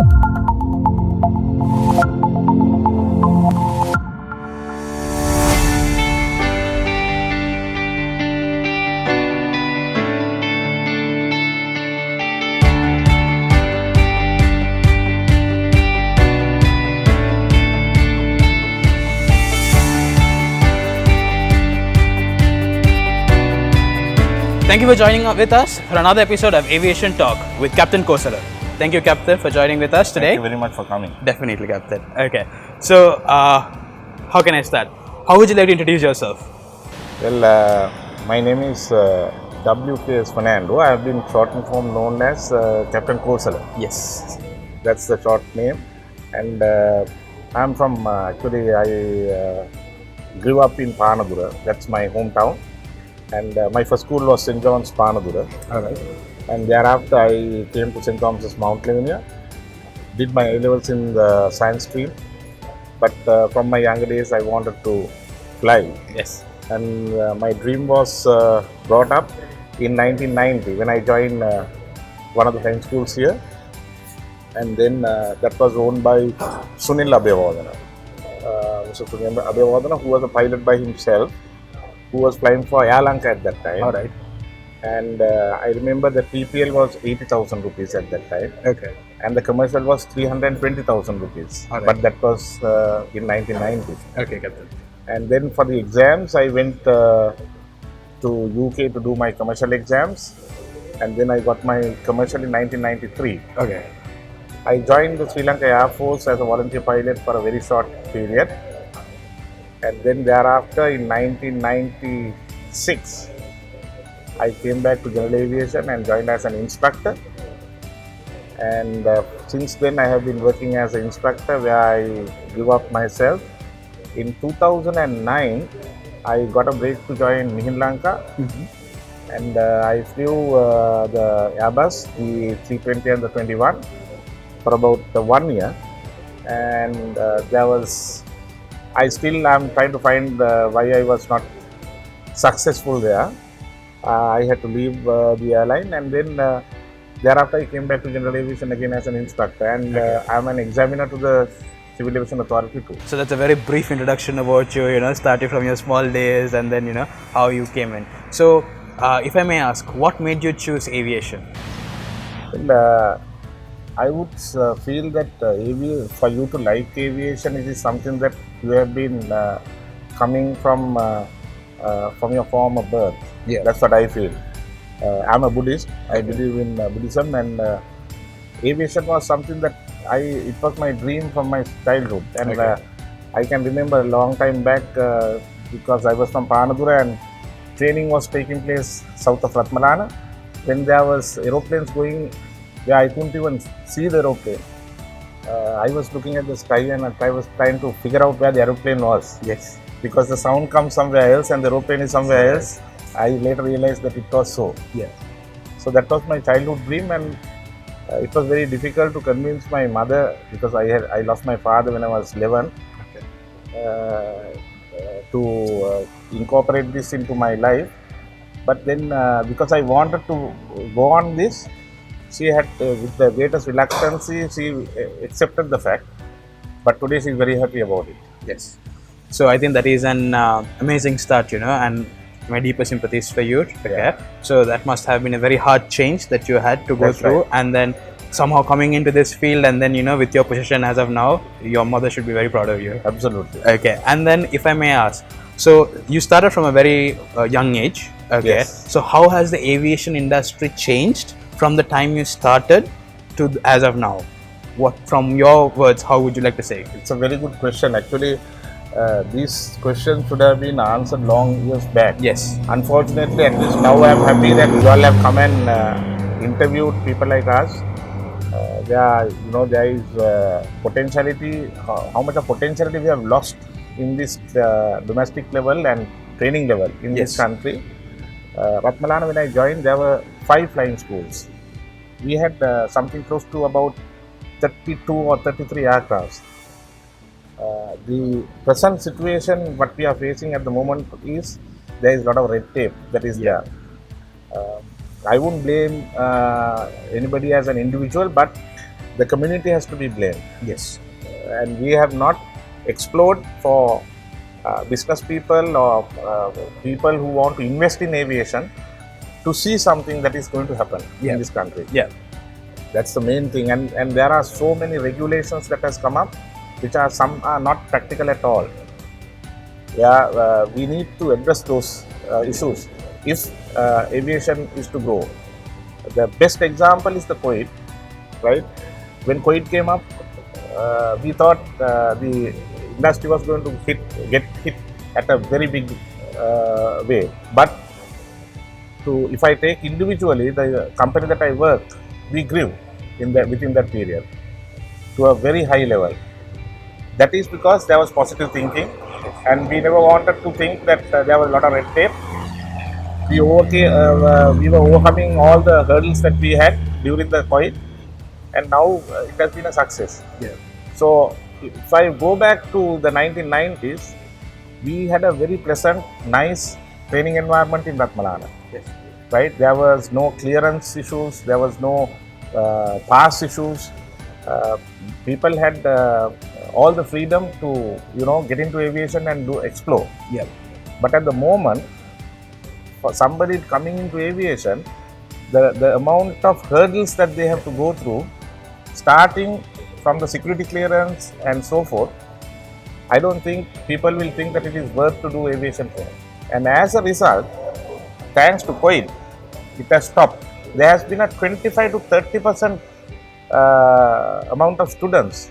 Thank you for joining with us for another episode of Aviation Talk with Captain Kosala. Thank you, Captain, for joining with us today. Thank you very much for coming. Definitely, Captain. Okay. So, how can I start? How would you like to introduce yourself? Well, my name is W.K.S. Fernando. I have been short form known as Captain Kosala. Yes. That's the short name. And I'm from, actually, I grew up in Panadura. That's my hometown. And my first school was St. John's, Panadura. Alright. And thereafter, I came to St. Thomas's, Mount Lavinia. Did my A-levels in the science stream. But from my younger days, I wanted to fly. Yes. And my dream was brought up in 1990 when I joined one of the science schools here. And then that was owned by Sunil Abhyavardhana. Mr. Sunil Abhyavardhana, who was a pilot by himself, who was flying for Lanka at that time. All right. And I remember the PPL was 80,000 rupees at that time. Okay. And the commercial was 320,000 rupees. All right. But that was in 1990. Okay, Captain. And then for the exams, I went to UK to do my commercial exams. And then I got my commercial in 1993. Okay. I joined the Sri Lanka Air Force as a volunteer pilot for a very short period. And then thereafter in 1996, I came back to general aviation and joined as an instructor. And since then I have been working as an instructor where I grew up myself. In 2009, I got a break to join Mihin Lanka. Mm-hmm. And I flew the Airbus, the 320 and the 21 for about 1 year. And I still am trying to find why I was not successful there. I had to leave the airline, and then thereafter I came back to general aviation again as an instructor, and I'm an examiner to the Civil Aviation Authority too. So that's a very brief introduction about you, starting from your small days and then, how you came in. So, if I may ask, what made you choose aviation? Well, I would feel that for you to like aviation, it is something that you have been coming from your form of birth. Yeah. That's what I feel. I'm a Buddhist. I believe in Buddhism, and aviation was something that it was my dream from my childhood. And I can remember a long time back because I was from Panadura and training was taking place south of Ratmalana. When there was aeroplanes going, where I couldn't even see the aeroplane. I was looking at the sky and I was trying to figure out where the aeroplane was. Yes. Because the sound comes somewhere else and the aeroplane is somewhere else. I later realized that it was so. Yeah. So that was my childhood dream, and it was very difficult to convince my mother because I lost my father when I was 11. Okay. To incorporate this into my life. But then because I wanted to go on this, she had, with the greatest reluctance, she accepted the fact. But today she is very happy about it. Yes. So I think that is an amazing start, and my deepest sympathies for you. Okay. Yeah. So that must have been a very hard change that you had to go That's through, right. and then somehow coming into this field, and then with your position as of now, your mother should be very proud of you. Absolutely. Okay. And then if I may ask, so you started from a very young age. Okay. Yes. So how has the aviation industry changed from the time you started to as of now? What, from your words, how would you like to say? It's a very good question. Actually, these questions should have been answered long years back. Yes. Unfortunately, at least now I am happy that you all have come and interviewed people like us. There is potentiality. How much of potentiality we have lost in this domestic level and training level in this country. Ratmalana, when I joined, there were 5 flying schools. We had something close to about 32 or 33 aircrafts. The present situation, what we are facing at the moment is there is a lot of red tape that is there. I wouldn't blame anybody as an individual, but the community has to be blamed. Yes. And we have not explored for business people or people who want to invest in aviation to see something that is going to happen in this country. Yeah. That's the main thing. And there are so many regulations that has come up, which are some are not practical at all. We need to address those issues if aviation is to grow. The best example is the Kuwait, right? When Kuwait came up, we thought the industry was going to get hit at a very big way. But if I take individually the company that I worked, we grew within that period to a very high level. That is because there was positive thinking, and we never wanted to think that there was a lot of red tape. We were overcoming all the hurdles that we had during the Kuwait, and now it has been a success. Yeah. So if I go back to the 1990s, we had a very pleasant, nice training environment in Ratmalana. Yes. Right? There was no clearance issues, there was no pass issues. People had all the freedom to get into aviation and explore. Yeah. But at the moment, for somebody coming into aviation, the amount of hurdles that they have to go through, starting from the security clearance and so forth, I don't think people will think that it is worth to do aviation training. And as a result, thanks to Kuwait, it has stopped. There has been a 25 to 30% amount of students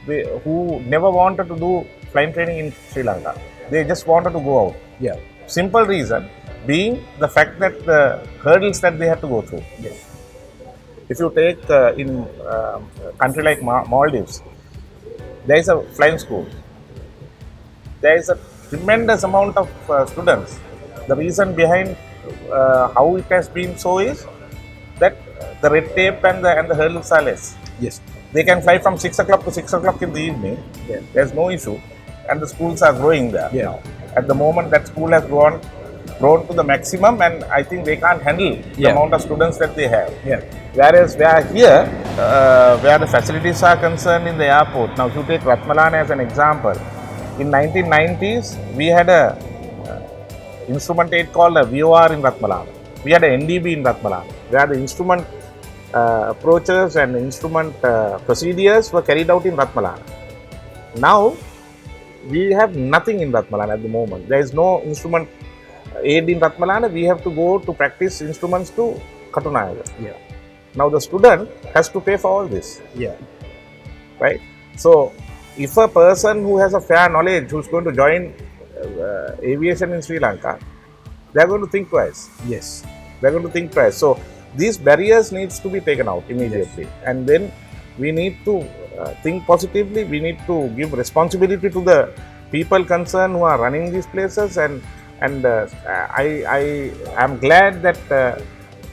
who never wanted to do flying training in Sri Lanka. They just wanted to go out. Yeah. Simple reason being the fact that the hurdles that they have to go through. Yes. If you take in a country like Maldives, there is a flying school. There is a tremendous amount of students. The reason behind how it has been so is that the red tape and the hurdles are less. Yes. They can fly from 6 o'clock to 6 o'clock in the evening. Yeah. There's no issue. And the schools are growing there. Yeah. Now. At the moment, that school has grown to the maximum, and I think they can't handle the amount of students that they have. Yeah. Whereas where here, where the facilities are concerned in the airport, now if you take Ratmalana as an example, in 1990s, we had a instrument aid called a VOR in Ratmalana. We had a NDB in Ratmalana, where the instrument approaches and instrument procedures were carried out in Ratmalana. Now, we have nothing in Ratmalana at the moment. There is no instrument aid in Ratmalana. We have to go to practice instruments to Katunayaga. Yeah. Now, the student has to pay for all this. Yeah. Right? So, if a person who has a fair knowledge, who is going to join aviation in Sri Lanka, they are going to think twice. Yes. They are going to think twice. So, these barriers needs to be taken out immediately. Yes. And then we need to think positively. We need to give responsibility to the people concerned who are running these places. And I am glad that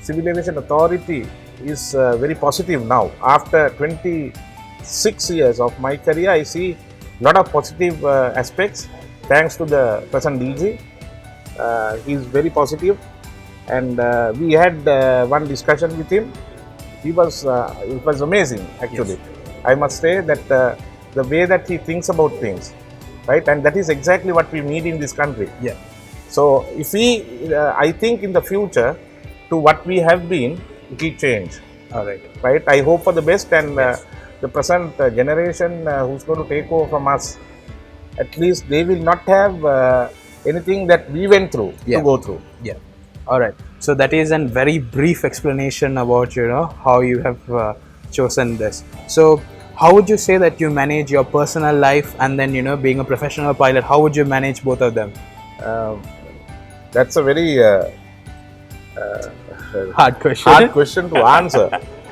Civil Aviation Authority is very positive now. After 26 years of my career, I see a lot of positive aspects thanks to the present DG. He is very positive, and we had one discussion with him. It was amazing actually. Yes. I must say that the way that he thinks about things, right, and that is exactly what we need in this country. Yeah. So if we, I think in the future, to what we have been, it will change. All right. Right. I hope for the best, and the present generation who's going to take over from us, at least they will not have anything that we went through to go through. Yeah. All right. So that is a very brief explanation about how you have chosen this. So how would you say that you manage your personal life and then being a professional pilot? How would you manage both of them? That's a very hard question. Hard question to answer.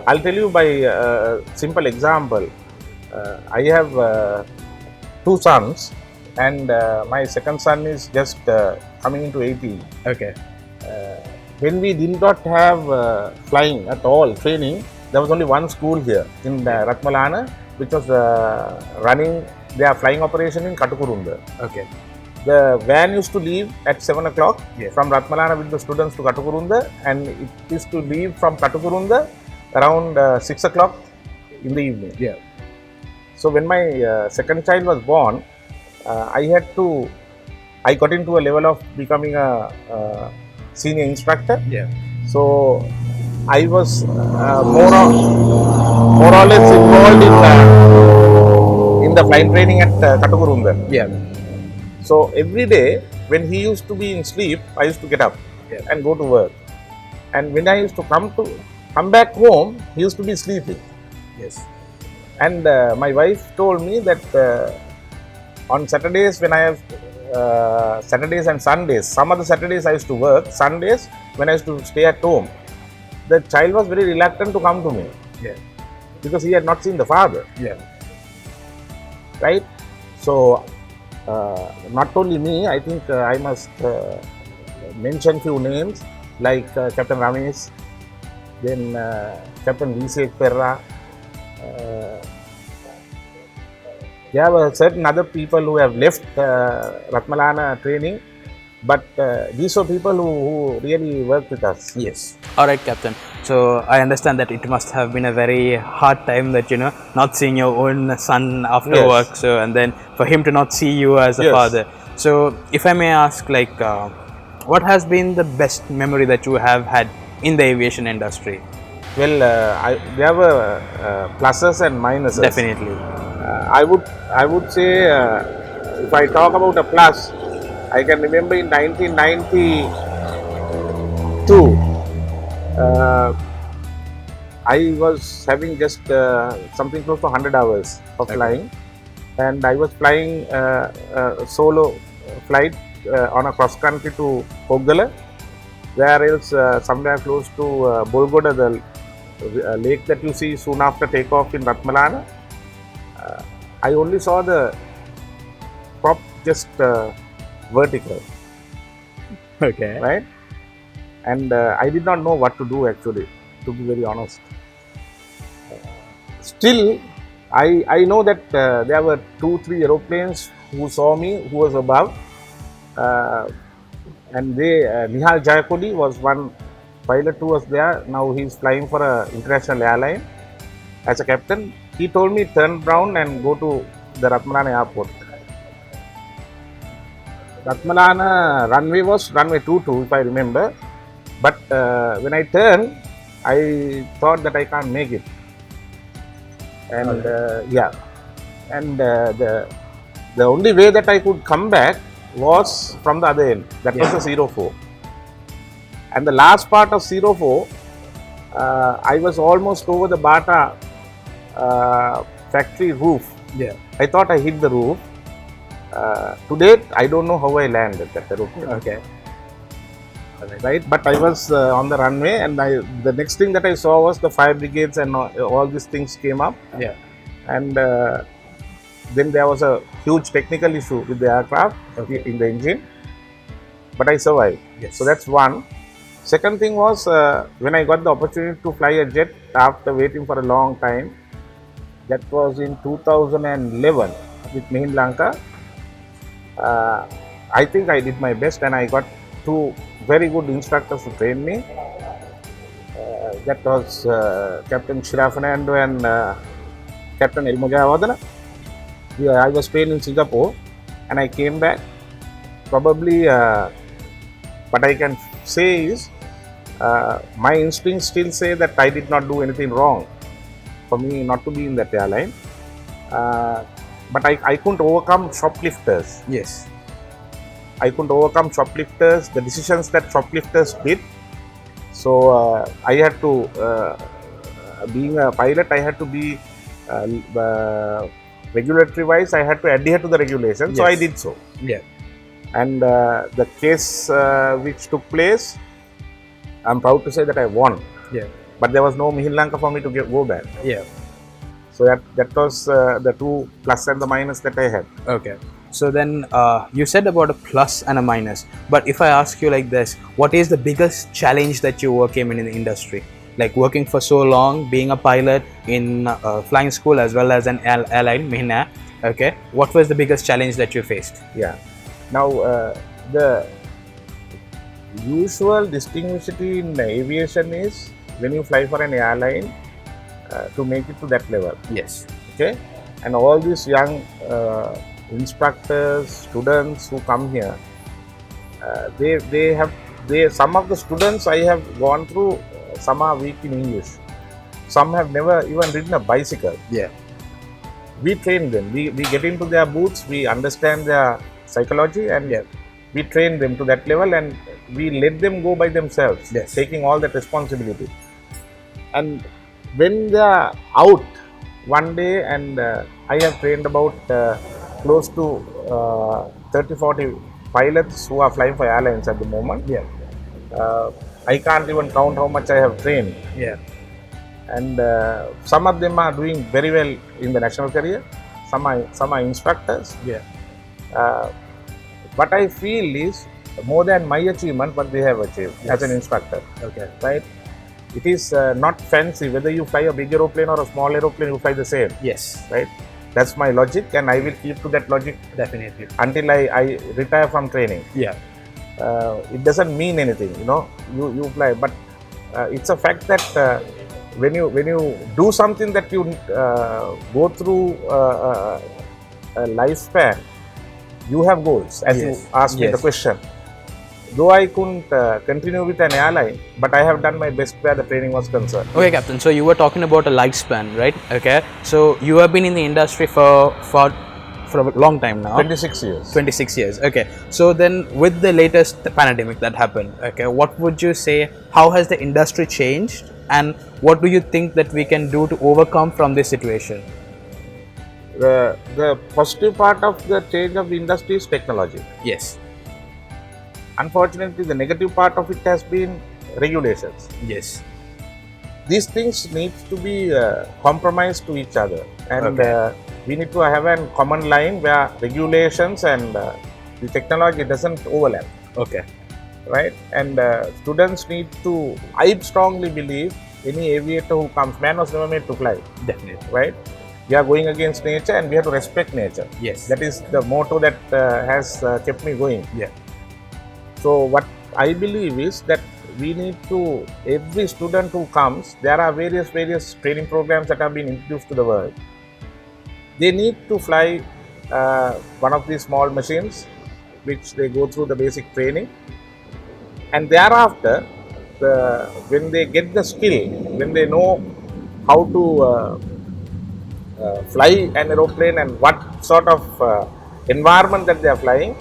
I'll tell you by a simple example. I have two sons, and my second son is just coming into 18. Okay. When we did not have flying at all, training, there was only one school here in Ratmalana, which was running their flying operation in Katukurunda. Okay. The van used to leave at 7 o'clock from Ratmalana with the students to Katukurunda, and it is to leave from Katukurunda around 6 o'clock in the evening. Yeah. So when my second child was born, I got into a level of becoming a senior instructor. Yeah. So I was more or less involved in the flight training at Katagurunda. Yeah. So every day when he used to be in sleep, I used to get up Yeah. and go to work. And when I used to come back home, he used to be sleeping. Yes. And my wife told me that on Saturdays when I have Saturdays and Sundays, some other Saturdays I used to work. Sundays when I used to stay at home, the child was very reluctant to come to me. Yeah. Because he had not seen the father. Yeah. Right? So not only me, I think I must mention few names like Captain Ramesh, then Captain Vishek Perra. There were certain other people who have left Ratmalana training, but these were people who really worked with us. Yes. All right, Captain. So I understand that it must have been a very hard time that not seeing your own son after Yes. work. So and then for him to not see you as a Yes. father. So if I may ask, like, what has been the best memory that you have had in the aviation industry? Well, there were pluses and minuses. Definitely. I would say if I talk about a plus, I can remember in 1992, I was having just something close to 100 hours of flying, and I was flying a solo flight on a cross country to Poggala, where else somewhere close to Bolgoda, the lake that you see soon after takeoff in Ratmalana. I only saw the prop just vertical, Okay. right? And I did not know what to do actually, to be very honest. Still, I know that there were 2-3 aeroplanes who saw me, who was above, and Nihal Jayakodi was one pilot who was there. Now he's flying for an international airline as a captain. He told me turn around and go to the Ratmalana airport. Ratmalana runway was runway 22 if I remember, but when I turned, I thought that I can't make it. And the only way that I could come back was from the other end. That was the 04. And the last part of 04, I was almost over the Bata factory roof. Yeah. I thought I hit the roof. To date, I don't know how I landed that aeroplane. Okay. Right, but I was on the runway, and the next thing that I saw was the fire brigades and all these things came up. Yeah. And then there was a huge technical issue with the aircraft in the engine, but I survived. Yes. So that's one. Second thing was when I got the opportunity to fly a jet after waiting for a long time. That was in 2011 with Mihin Lanka. I think I did my best, and I got 2 very good instructors to train me. That was Captain Kosala Fernando and Captain Elmojayavadana. I was trained in Singapore, and I came back. Probably, what I can say is, my instincts still say that I did not do anything wrong for me not to be in that airline. But I couldn't overcome shoplifters. Yes. I couldn't overcome shoplifters, the decisions that shoplifters did. So I had to, being a pilot, I had to be regulatory wise, I had to adhere to the regulations. So I did so. Yeah. And the case which took place, I'm proud to say that I won. Yeah. But there was no Mihin Lanka for me to go back. Yeah. So that was the 2 plus and the minus that I had. Okay. So then you said about a plus and a minus. But if I ask you like this, what is the biggest challenge that you overcame in the industry? Like working for so long, being a pilot in flying school as well as an airline, Mihina. Okay. What was the biggest challenge that you faced? Yeah. Now the usual distinguishability in aviation is when you fly for an airline, to make it to that level. Yes. Okay, and all these young instructors, students who come here, they some of the students I have gone through, some are weak in English, some have never even ridden a bicycle. Yeah. We train them, we get into their booths, we understand their psychology, and we train them to that level, and we let them go by themselves, taking all that responsibility. And when they are out one day, and I have trained about close to 30-40 pilots who are flying for airlines at the moment. I can't even count how much I have trained. And some of them are doing very well in the national career. Some are instructors. What I feel is more than my achievement, what they have achieved as an instructor. Right? It is not fancy whether you fly a big aeroplane or a small aeroplane, you fly the same. Right? That's my logic, and I will keep to that logic Definitely. until I retire from training. It doesn't mean anything, you fly, but it's a fact that when you do something that you go through a lifespan, you have goals, as you asked me the question. Though I couldn't continue with an airline, but I have done my best where the training was concerned. Okay, Captain. So you were talking about a lifespan, right? Okay. So you have been in the industry for a long time now. 26 years. 26 years. Okay. So then, with the latest pandemic that happened, okay, what would you say? How has the industry changed, and what do you think that we can do to overcome from this situation? The positive part of the change of the industry is technology. Yes. Unfortunately, the negative part of it has been regulations. Yes. These things need to be compromised to each other, and we need to have a common line where regulations and the technology doesn't overlap. Right? And students need to, I strongly believe, any aviator who comes, man was never made to fly. Definitely. Right? We are going against nature, and we have to respect nature. Yes. That is the motto that has kept me going. So what I believe is that we need to, every student who comes, there are various training programs that have been introduced to the world. They need to fly one of these small machines, which they go through the basic training, and thereafter, when they get the skill, when they know how to fly an aeroplane and what sort of environment that they are flying,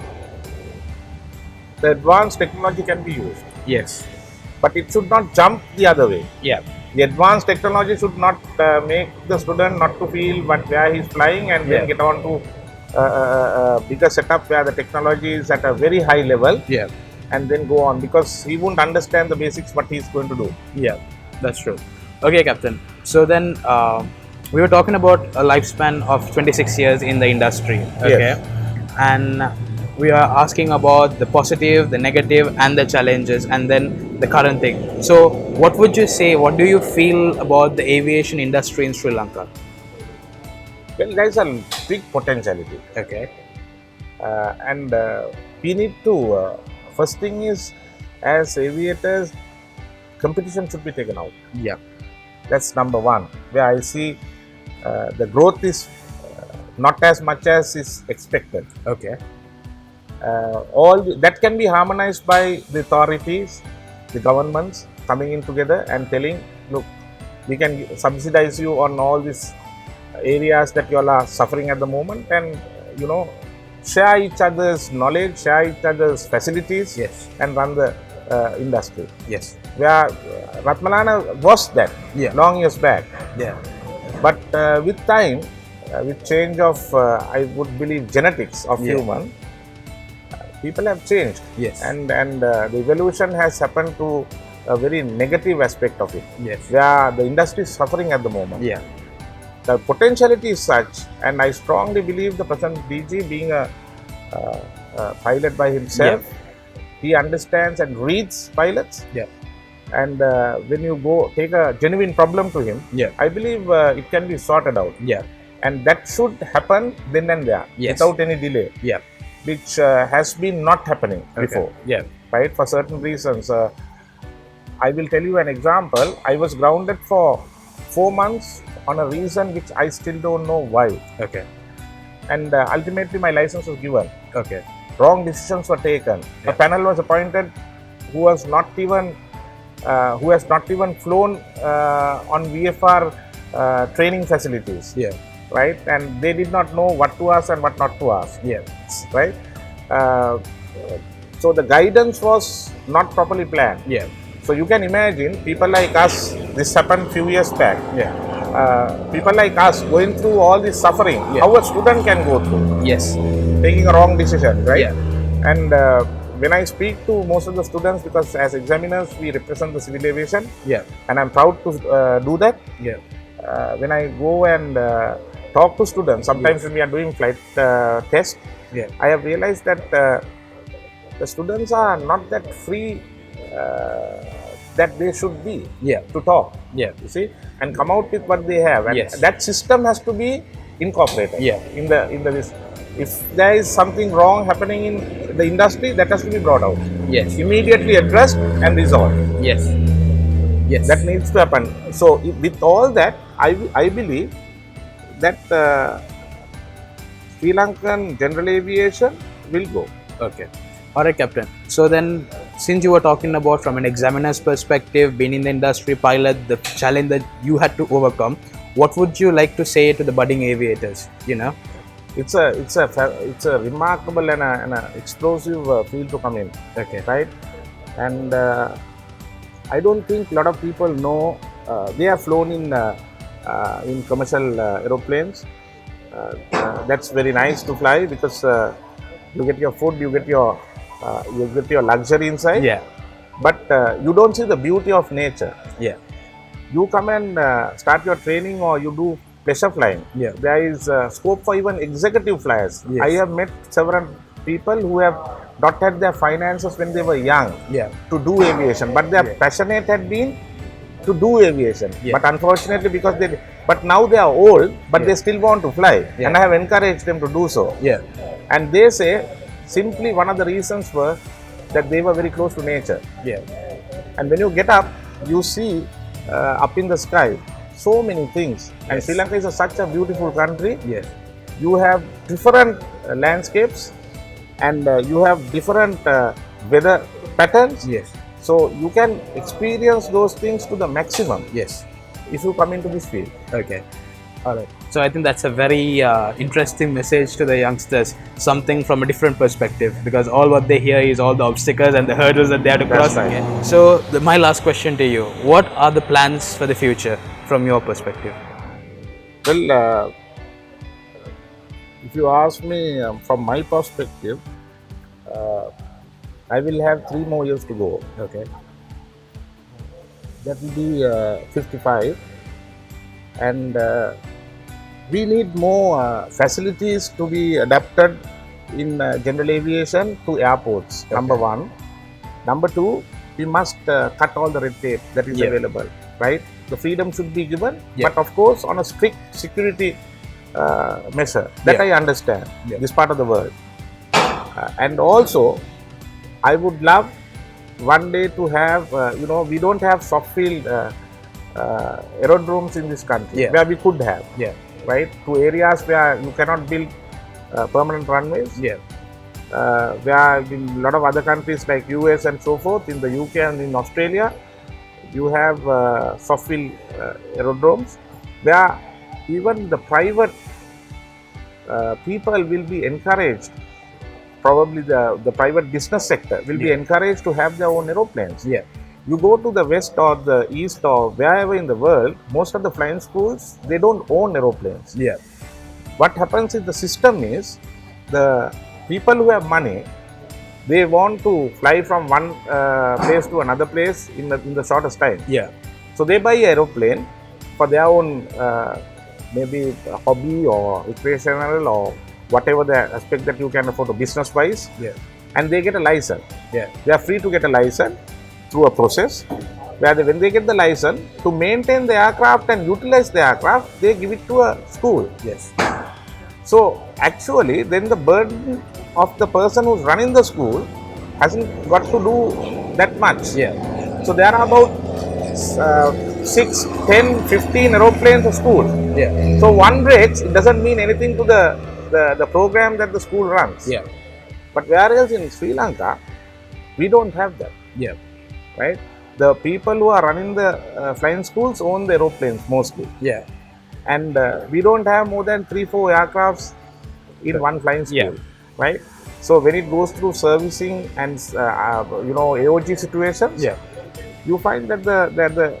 the advanced technology can be used. Yes. But it should not jump the other way. The advanced technology should not make the student not to feel where he is flying, and then get on to a bigger setup where the technology is at a very high level, and then go on, because he won't understand the basics what he is going to do. That's true. Okay, Captain. So then we were talking about a lifespan of 26 years in the industry. And we are asking about the positive, the negative, and the challenges, and then the current thing. So what would you say, what do you feel about the aviation industry in Sri Lanka? Well, there is a big potentiality. And we need to, first thing is, as aviators, competition should be taken out. That's number one, where I see the growth is not as much as is expected. All that can be harmonized by the authorities, the governments coming in together and telling, look, we can subsidize you on all these areas that you all are suffering at the moment, and share each other's knowledge, share each other's facilities, and run the industry. Where Ratmalana was that long years back. But with time, with change of, I would believe, genetics of human, people have changed. And the evolution has happened to a very negative aspect of it. Where the industry is suffering at the moment. The potentiality is such, and I strongly believe the present DG, being a pilot by himself, he understands and reads pilots. And when you go take a genuine problem to him, I believe it can be sorted out. And that should happen then and there, without any delay, which has been not happening before. Right? For certain reasons. I will tell you an example. I was grounded for 4 months on a reason which I still don't know why. Okay. And ultimately my license was given. Okay. Wrong decisions were taken. Yeah. A panel was appointed who has not even flown on VFR training facilities. Yeah. Right, and they did not know what to ask and what not to ask. Yeah. Right. So the guidance was not properly planned. Yeah. So you can imagine people like us. This happened few years back. Yeah. People like us going through all this suffering. Yeah. How a student can go through. Yes. Taking a wrong decision, right? Yeah. And when I speak to most of the students, because as examiners we represent the civil aviation. Yeah. And I'm proud to do that. Yeah. When I go and talk to students, sometimes when we are doing flight tests, Yeah. I have realized that the students are not that free that they should be. Yeah. To talk. Yeah. You see, and come out with what they have, and Yes. that system has to be incorporated. Yeah. In the this. If there is something wrong happening in the industry, that has to be brought out. Yes. Immediately addressed and resolved. Yes. Yes. That needs to happen. So with all that, I believe that Sri Lankan general aviation will go. Okay. All right, Captain. So then, since you were talking about from an examiner's perspective, being in the industry, pilot, the challenge that you had to overcome, what would you like to say to the budding aviators? You know, It's a remarkable and a explosive field to come in. Okay. Right, and I don't think a lot of people know. They have flown in commercial aeroplanes. That's very nice to fly because you get your food, you get your luxury inside. Yeah. But you don't see the beauty of nature. Yeah. You come and start your training or you do pleasure flying. Yeah. There is scope for even executive flyers. Yes. I have met several people who have not had their finances when they were young. Yeah. To do aviation, but their passionate had been to do aviation. Yeah. But unfortunately, because but now they are old, but they still want to fly, Yeah. and I have encouraged them to do so. Yeah. And they say simply one of the reasons were that they were very close to nature. Yeah. And when you get up, you see up in the sky so many things. And Yes. Sri Lanka is such a beautiful country. Yes. You have different landscapes, and you have different weather patterns. Yes. So you can experience those things to the maximum Yes. if you come into this field. Okay. All right. So I think that's a very interesting message to the youngsters. Something from a different perspective, because all what they hear is all the obstacles and the hurdles that they have to That's cross. right. Okay. So my last question to you: what are the plans for the future from your perspective? Well, if you ask me from my perspective, I will have 3 more years to go. Okay. That will be 55, and we need more facilities to be adapted in general aviation to airports. Okay. Number one. Number two, we must cut all the red tape that is Yeah. available. Right, the freedom should be given, Yeah. but of course on a strict security measure. That Yeah. I understand. Yeah. This part of the world, and also I would love one day to have, we don't have soft field aerodromes in this country, Yeah. where we could have, Yeah. right? To areas where you cannot build permanent runways, Yeah. where in a lot of other countries like US and so forth, in the UK and in Australia, you have soft field aerodromes, where even the private people will be encouraged. Probably the private business sector will be Yeah. encouraged to have their own aeroplanes. Yeah. You go to the west or the east or wherever in the world, most of the flying schools, they don't own aeroplanes. Yeah. What happens in the system is, the people who have money, they want to fly from one place to another place in the shortest time. Yeah. So they buy an aeroplane for their own maybe hobby or recreational or whatever the aspect that you can afford, to business wise. Yeah. And they get a license. Yeah. They are free to get a license through a process where when they get the license to maintain the aircraft and utilize the aircraft, they give it to a school. Yes. So actually then the burden of the person who's running the school hasn't got to do that much. Yeah. So there are about 6, 10, 15 aeroplanes a school. Yeah. So one breaks, it doesn't mean anything to the program that the school runs. Yeah. But whereas in Sri Lanka, we don't have that, Yeah. right? The people who are running the flying schools own the aeroplanes mostly. Yeah. And we don't have more than 3-4 aircrafts in one flying school, Yeah. right? So when it goes through servicing and AOG situations, Yeah. you find that the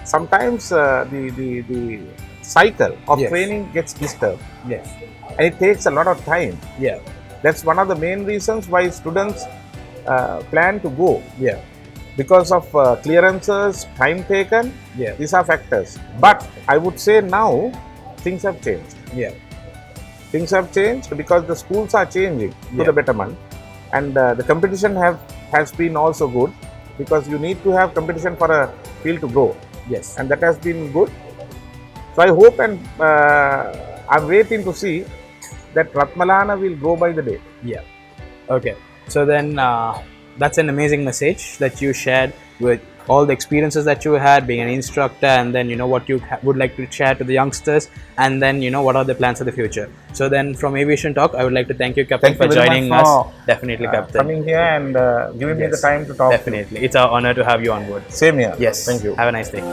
sometimes the cycle of Yes. training gets disturbed, Yes. and it takes a lot of time. Yeah. That's one of the main reasons why students plan to go, Yeah. because of clearances, time taken. Yeah. These are factors. But I would say now things have changed. Yeah. Things have changed because the schools are changing to Yeah. the betterment, and the competition has been also good, because you need to have competition for a field to grow, Yes. and that has been good. So I hope, and I'm waiting to see that Ratmalana will grow by the day. Yeah. Okay. So then that's an amazing message that you shared with all the experiences that you had being an instructor, and then what you would like to share to the youngsters, and then what are the plans for the future. So then from Aviation Talk, I would like to thank you, Captain, Thank you for very joining much us. for, Definitely, Captain. coming here and giving me the Yes. time to talk. Definitely. It's our honor to have you on board. Same here. Yes. Thank you. Have a nice day.